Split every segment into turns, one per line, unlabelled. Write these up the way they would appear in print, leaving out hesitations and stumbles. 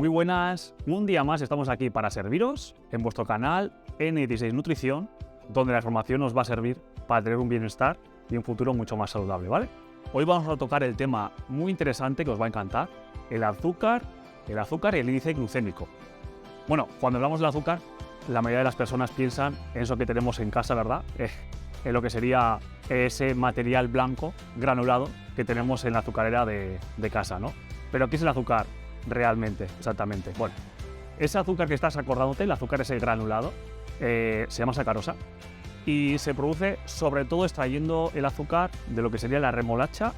Muy buenas, un día más estamos aquí para serviros en vuestro canal N16 Nutrición, donde la información nos va a servir para tener un bienestar y un futuro mucho más saludable, ¿vale? Hoy vamos a tocar el tema muy interesante que os va a encantar, el azúcar y el índice glucémico. Bueno, cuando hablamos del azúcar, la mayoría de las personas piensan en eso que tenemos en casa, ¿verdad? En lo que sería ese material blanco granulado que tenemos en la azucarera de casa, ¿no? Pero ¿qué es el azúcar realmente, exactamente? Bueno, ese azúcar que estás acordándote, el azúcar ese granulado, se llama sacarosa y se produce sobre todo extrayendo el azúcar de lo que sería la remolacha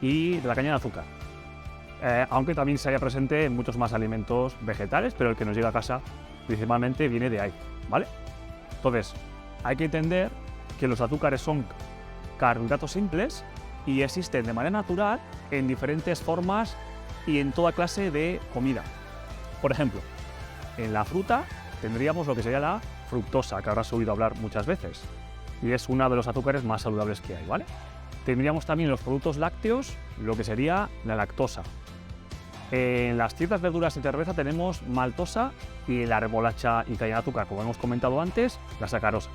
y de la caña de azúcar. Aunque también se haya presente en muchos más alimentos vegetales, pero el que nos llega a casa principalmente viene de ahí, ¿vale? Entonces, hay que entender que los azúcares son carbohidratos simples y existen de manera natural en diferentes formas y en toda clase de comida. Por ejemplo, en la fruta tendríamos lo que sería la fructosa, que habrás oído hablar muchas veces, y es uno de los azúcares más saludables que hay, ¿vale? Tendríamos también en los productos lácteos lo que sería la lactosa. En las ciertas verduras y cerveza tenemos maltosa y la remolacha y caña de azúcar, como hemos comentado antes, la sacarosa.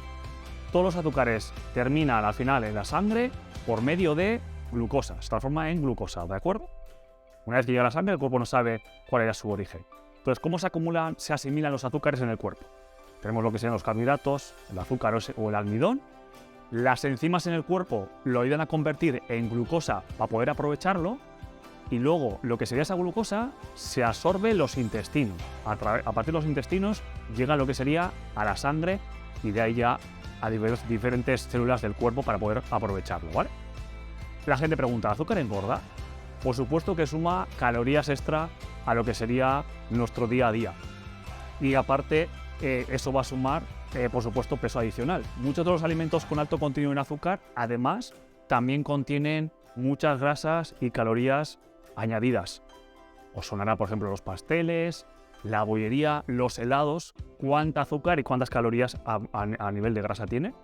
Todos los azúcares terminan al final en la sangre por medio de glucosa, se transforma en glucosa, ¿de acuerdo? Una vez que llega a la sangre, el cuerpo no sabe cuál era su origen. Entonces, ¿cómo se asimilan los azúcares en el cuerpo? Tenemos lo que sean los carbohidratos, el azúcar o el almidón. Las enzimas en el cuerpo lo ayudan a convertir en glucosa para poder aprovecharlo. Y luego, lo que sería esa glucosa se absorbe en los intestinos. A partir de los intestinos llega lo que sería a la sangre y de ahí ya a diferentes células del cuerpo para poder aprovecharlo, ¿vale? La gente pregunta, ¿el azúcar engorda? Por supuesto que suma calorías extra a lo que sería nuestro día a día. Y aparte, eso va a sumar, por supuesto, peso adicional. Muchos de los alimentos con alto contenido en azúcar, además, también contienen muchas grasas y calorías añadidas. Os sonará, por ejemplo, los pasteles, la bollería, los helados, cuánta azúcar y cuántas calorías a nivel de grasa tiene,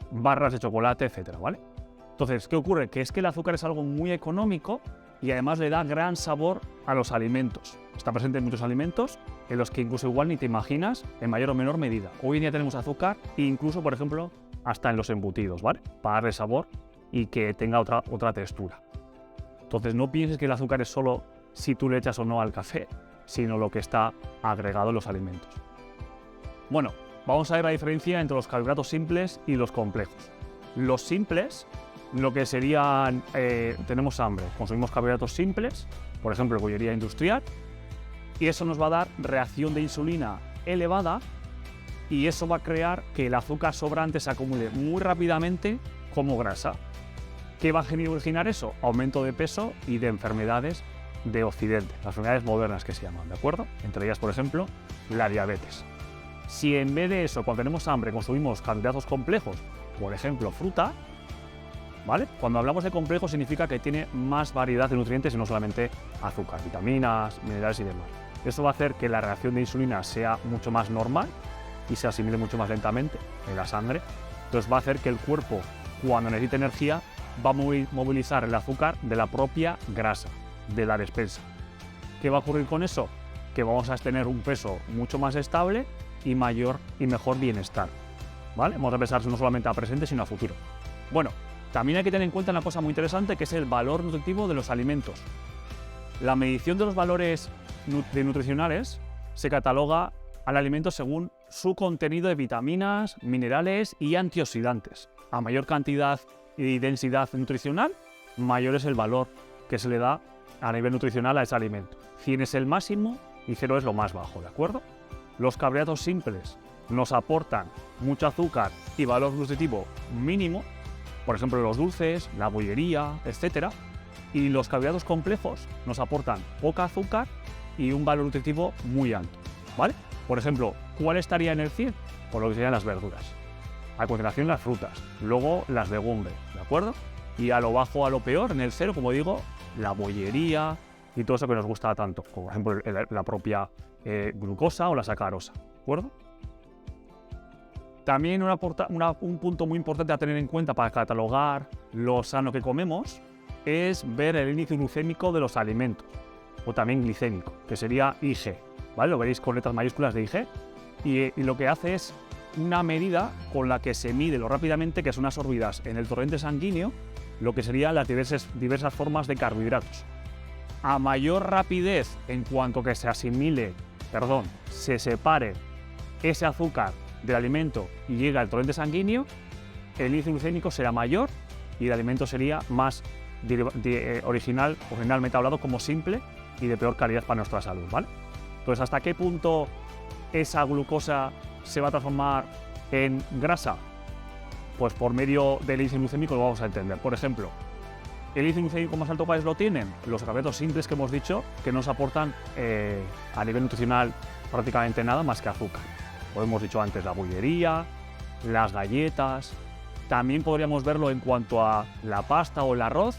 barras de chocolate, etcétera, ¿vale? Entonces, ¿qué ocurre? Que es que el azúcar es algo muy económico y además le da gran sabor a los alimentos. Está presente en muchos alimentos en los que incluso igual ni te imaginas en mayor o menor medida. Hoy en día tenemos azúcar e incluso, por ejemplo, hasta en los embutidos, ¿vale? Para darle sabor y que tenga otra textura. Entonces, no pienses que el azúcar es solo si tú le echas o no al café, sino lo que está agregado en los alimentos. Bueno, vamos a ver la diferencia entre los carbohidratos simples y los complejos. Los simples, lo que serían, tenemos hambre, consumimos carbohidratos simples, por ejemplo, bollería industrial, y eso nos va a dar reacción de insulina elevada y eso va a crear que el azúcar sobrante se acumule muy rápidamente como grasa. ¿Qué va a originar eso? Aumento de peso y de enfermedades de Occidente, las enfermedades modernas que se llaman, ¿de acuerdo? Entre ellas, por ejemplo, la diabetes. Si en vez de eso, cuando tenemos hambre, consumimos carbohidratos complejos, por ejemplo, fruta, ¿vale? Cuando hablamos de complejo significa que tiene más variedad de nutrientes y no solamente azúcar, vitaminas, minerales y demás. Eso va a hacer que la reacción de insulina sea mucho más normal y se asimile mucho más lentamente en la sangre. Entonces va a hacer que el cuerpo, cuando necesite energía, va a movilizar el azúcar de la propia grasa, de la despensa. ¿Qué va a ocurrir con eso? Que vamos a tener un peso mucho más estable y mayor y mejor bienestar, ¿vale? Vamos a pensar no solamente a presente, sino a futuro. Bueno, también hay que tener en cuenta una cosa muy interesante, que es el valor nutritivo de los alimentos. La medición de los valores nutricionales se cataloga al alimento según su contenido de vitaminas, minerales y antioxidantes. A mayor cantidad y densidad nutricional, mayor es el valor que se le da a nivel nutricional a ese alimento. 100 es el máximo y 0 es lo más bajo, ¿de acuerdo? Los carbohidratos simples nos aportan mucho azúcar y valor nutritivo mínimo, por ejemplo los dulces, la bollería, etc. Y los carbohidratos complejos nos aportan poca azúcar y un valor nutritivo muy alto, ¿vale? Por ejemplo, ¿cuál estaría en el 100? Por lo que serían las verduras. A continuación las frutas, luego las legumbres, ¿de acuerdo? Y a lo bajo, a lo peor, en el 0, como digo, la bollería y todo eso que nos gusta tanto, como por ejemplo la propia glucosa o la sacarosa, ¿de acuerdo? También un punto muy importante a tener en cuenta para catalogar lo sano que comemos es ver el índice glucémico de los alimentos, o también glicémico, que sería IG. ¿vale? Lo veréis con letras mayúsculas de IG. Y lo que hace es una medida con la que se mide lo rápidamente que son absorbidas en el torrente sanguíneo lo que serían las diversas formas de carbohidratos. A mayor rapidez en cuanto que se separe ese azúcar del alimento y llega al torrente sanguíneo, el índice glucémico será mayor y el alimento sería más originalmente hablado como simple y de peor calidad para nuestra salud, ¿vale? Entonces, ¿hasta qué punto esa glucosa se va a transformar en grasa? Pues por medio del índice glucémico lo vamos a entender. Por ejemplo, el índice glucémico más alto, ¿cuáles lo tienen? Los carbohidratos simples que hemos dicho, que nos aportan a nivel nutricional prácticamente nada más que azúcar. Lo hemos dicho antes, la bollería, las galletas. También podríamos verlo en cuanto a la pasta o el arroz.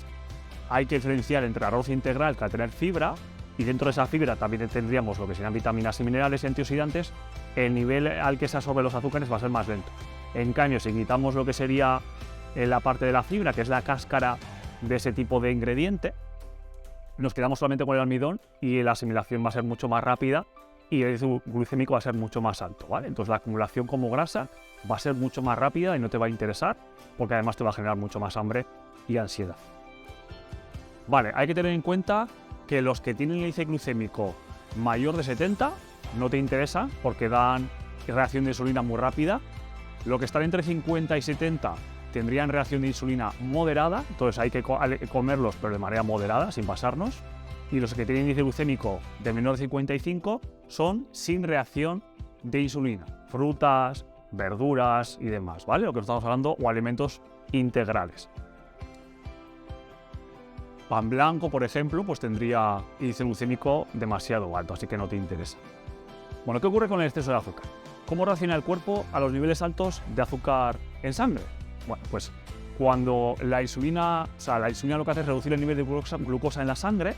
Hay que diferenciar entre arroz integral, que al tener fibra, y dentro de esa fibra también tendríamos lo que serían vitaminas y minerales y antioxidantes. El nivel al que se absorben los azúcares va a ser más lento. En cambio, si quitamos lo que sería la parte de la fibra, que es la cáscara de ese tipo de ingrediente, nos quedamos solamente con el almidón y la asimilación va a ser mucho más rápida y el índice glucémico va a ser mucho más alto, ¿vale? Entonces la acumulación como grasa va a ser mucho más rápida y no te va a interesar, porque además te va a generar mucho más hambre y ansiedad. Vale, hay que tener en cuenta que los que tienen el índice glucémico mayor de 70 no te interesa porque dan reacción de insulina muy rápida. Los que están entre 50 y 70 tendrían reacción de insulina moderada, entonces hay que comerlos pero de manera moderada, sin pasarnos. Y los que tienen índice glucémico de menor de 55 son sin reacción de insulina. Frutas, verduras y demás, ¿vale? Lo que estamos hablando, o alimentos integrales. Pan blanco, por ejemplo, pues tendría índice glucémico demasiado alto, así que no te interesa. Bueno, ¿qué ocurre con el exceso de azúcar? ¿Cómo reacciona el cuerpo a los niveles altos de azúcar en sangre? Bueno, pues cuando la insulina lo que hace es reducir el nivel de glucosa en la sangre,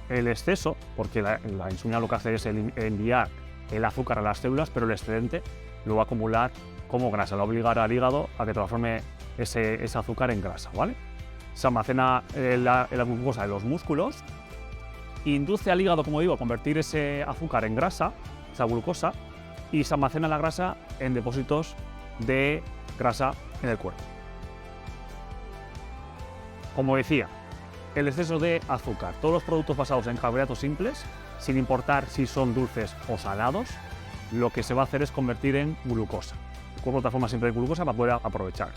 el exceso, porque la insulina lo que hace es enviar el azúcar a las células, pero el excedente lo va a acumular como grasa, lo va a obligar al hígado a que transforme ese azúcar en grasa, ¿vale? Se almacena la glucosa en los músculos, induce al hígado, como digo, a convertir ese azúcar en grasa, esa glucosa, y se almacena la grasa en depósitos de grasa en el cuerpo. Como decía, el exceso de azúcar, todos los productos basados en carbohidratos simples, sin importar si son dulces o salados, lo que se va a hacer es convertir en glucosa. El cuerpo transforma siempre en glucosa para poder aprovechar.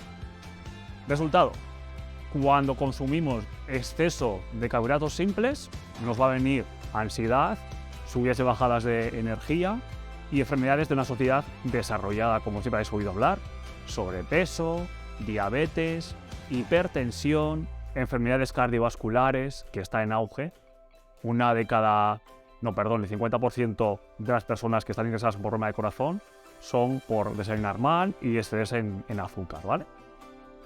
Resultado, cuando consumimos exceso de carbohidratos simples, nos va a venir ansiedad, subidas y bajadas de energía y enfermedades de una sociedad desarrollada, como siempre habéis oído hablar, sobrepeso, diabetes, hipertensión, enfermedades cardiovasculares, que está en auge. El 50% de las personas que están ingresadas por problema de corazón son por desayunar mal y excederse en azúcar, ¿vale?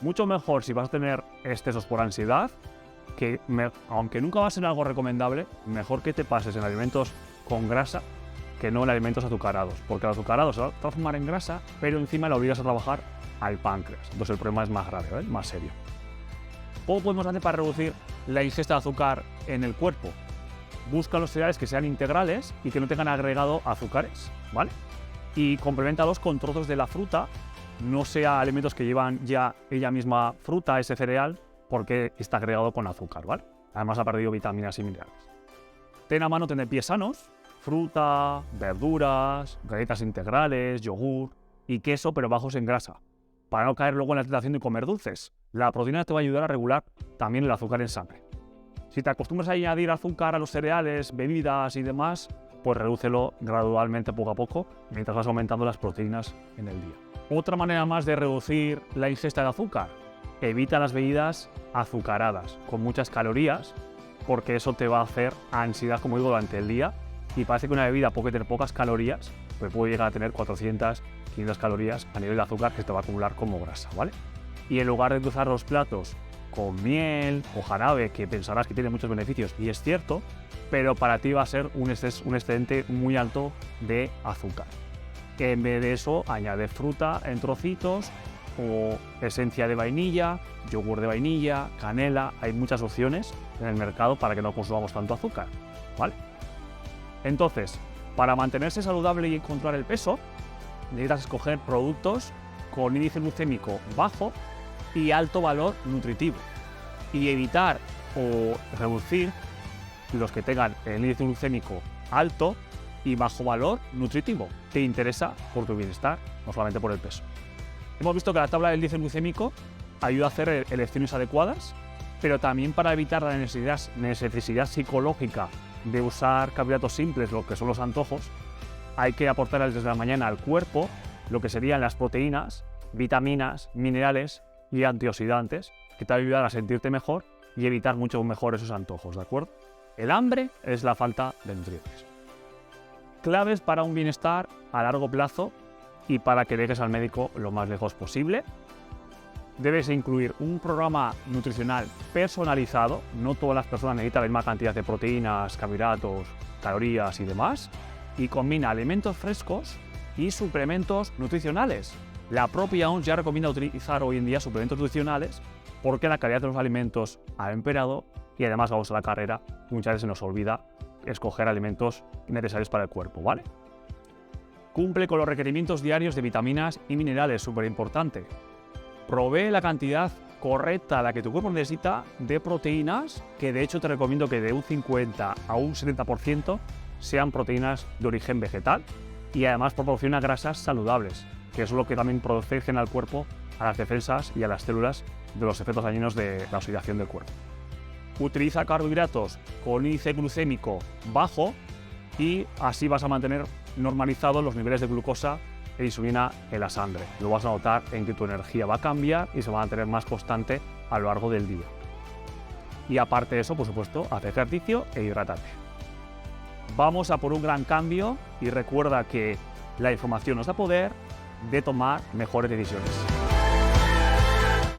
Mucho mejor si vas a tener excesos por ansiedad, que aunque nunca va a ser algo recomendable, mejor que te pases en alimentos con grasa que no en alimentos azucarados, porque el azucarado se va a transformar en grasa, pero encima le obligas a trabajar al páncreas. Entonces el problema es más grave, ¿vale? Más serio. ¿Cómo podemos hacer para reducir la ingesta de azúcar en el cuerpo? Busca los cereales que sean integrales y que no tengan agregado azúcares, ¿vale? Y compleméntalos con trozos de la fruta, no sea alimentos que llevan ya ella misma fruta, ese cereal, porque está agregado con azúcar, ¿vale? Además ha perdido vitaminas y minerales. Ten a mano tener pies sanos, fruta, verduras, galletas integrales, yogur y queso, pero bajos en grasa, para no caer luego en la tentación de comer dulces. La proteína te va a ayudar a regular también el azúcar en sangre. Si te acostumbras a añadir azúcar a los cereales, bebidas y demás, pues redúcelo gradualmente, poco a poco, mientras vas aumentando las proteínas en el día. Otra manera más de reducir la ingesta de azúcar: evita las bebidas azucaradas, con muchas calorías, porque eso te va a hacer ansiedad, como digo, durante el día, y parece que una bebida puede tener pocas calorías, pues puede llegar a tener 400, 500 calorías a nivel de azúcar que te va a acumular como grasa, ¿vale? Y en lugar de endulzar los platos con miel o jarabe, que pensarás que tiene muchos beneficios, y es cierto, pero para ti va a ser un excedente muy alto de azúcar. En vez de eso, añade fruta en trocitos o esencia de vainilla, yogur de vainilla, canela. Hay muchas opciones en el mercado para que no consumamos tanto azúcar, ¿vale? Entonces, Para mantenerse saludable y controlar el peso, necesitas escoger productos con índice glucémico bajo y alto valor nutritivo, y evitar o reducir los que tengan el índice glucémico alto y bajo valor nutritivo. Te interesa por tu bienestar, no solamente por el peso. Hemos visto que la tabla del índice glucémico ayuda a hacer elecciones adecuadas, pero también para evitar la necesidad psicológica de usar carbohidratos simples, lo que son los antojos, hay que aportar desde la mañana al cuerpo lo que serían las proteínas, vitaminas, minerales y antioxidantes, que te ayudan a sentirte mejor y evitar mucho mejor esos antojos, ¿de acuerdo? El hambre es la falta de nutrientes. Claves para un bienestar a largo plazo y para que llegues al médico lo más lejos posible. Debes incluir un programa nutricional personalizado. No todas las personas necesitan la misma cantidad de proteínas, carbohidratos, calorías y demás. Y combina alimentos frescos y suplementos nutricionales. La propia OMS ya recomienda utilizar hoy en día suplementos nutricionales porque la calidad de los alimentos ha empeorado y además vamos a la carrera, muchas veces se nos olvida escoger alimentos necesarios para el cuerpo, ¿vale? Cumple con los requerimientos diarios de vitaminas y minerales, súper importante. Provee la cantidad correcta a la que tu cuerpo necesita de proteínas, que de hecho te recomiendo que de un 50 a un 70% sean proteínas de origen vegetal, y además proporciona grasas saludables, que es lo que también protegen al cuerpo, a las defensas y a las células de los efectos dañinos de la oxidación del cuerpo. Utiliza carbohidratos con índice glucémico bajo y así vas a mantener normalizados los niveles de glucosa e insulina en la sangre. Lo vas a notar en que tu energía va a cambiar y se va a mantener más constante a lo largo del día. Y aparte de eso, por supuesto, haz ejercicio e hidrátate. Vamos a por un gran cambio y recuerda que la información nos da poder de tomar mejores decisiones.